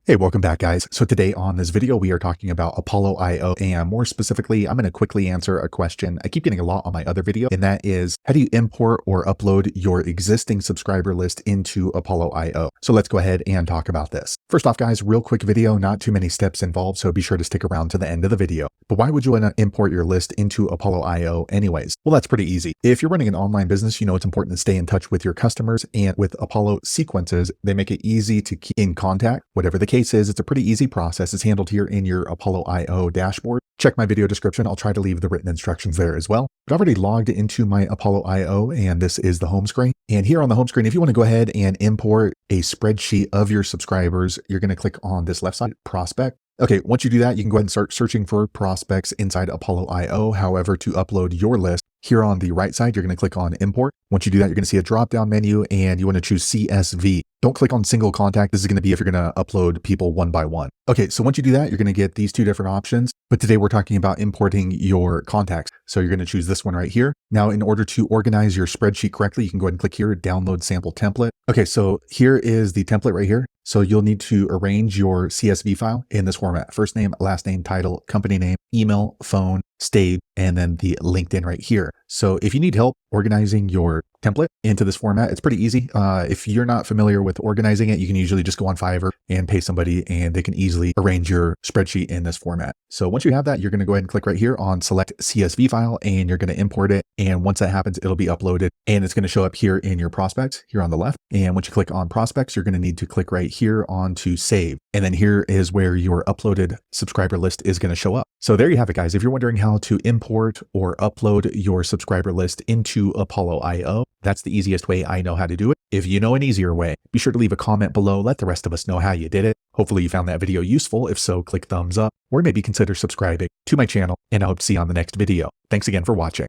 Hey, welcome back guys. So today on this video, we are talking about Apollo IO, and more specifically, I'm going to quickly answer a question I keep getting a lot on my other video, and that is, how do you import or upload your existing subscriber list into Apollo IO? So let's go ahead and talk about this. First off guys, real quick video, not too many steps involved, so be sure to stick around to the end of the video. But why would you want to import your list into Apollo IO anyways? Well, that's pretty easy. If you're running an online business, you know it's important to stay in touch with your customers, and with Apollo sequences, they make it easy to keep in contact, whatever the case is. It's a pretty easy process. It's handled here in your Apollo IO dashboard. Check my video description. I'll try to leave the written instructions there as well. But I've already logged into my Apollo IO, and this is the home screen. And here on the home screen, if you want to go ahead and import a spreadsheet of your subscribers, you're going to click on this left side, prospect. Okay, once you do that, you can go ahead and start searching for prospects inside Apollo IO. However, to upload your list, here on the right side, you're going to click on import. Once you do that, you're going to see a drop-down menu, and you want to choose CSV. Don't click on single contact. This is going to be if you're going to upload people one by one. Okay, so once you do that, you're going to get these two different options. But today we're talking about importing your contacts. So you're going to choose this one right here. Now, in order to organize your spreadsheet correctly, you can go ahead and click here, download sample template. Okay, so here is the template right here. So you'll need to arrange your CSV file in this format: first name, last name, title, company name, email, phone, stage, and then the LinkedIn right here. So if you need help organizing your template into this format, it's pretty easy. If you're not familiar with organizing it, you can usually just go on Fiverr and pay somebody, and they can easily arrange your spreadsheet in this format. So once you have that, you're going to go ahead and click right here on select CSV file, and you're going to import it. And once that happens, it'll be uploaded, and it's going to show up here in your prospects here on the left. And once you click on prospects, you're going to need to click right here on to save. And then here is where your uploaded subscriber list is going to show up. So there you have it, guys. If you're wondering how to import or upload your subscriber list into Apollo IO, that's the easiest way I know how to do it. If you know an easier way, be sure to leave a comment below. Let the rest of us know how you did it. Hopefully you found that video useful. If so, click thumbs up, or maybe consider subscribing to my channel, and I hope to see you on the next video. Thanks again for watching.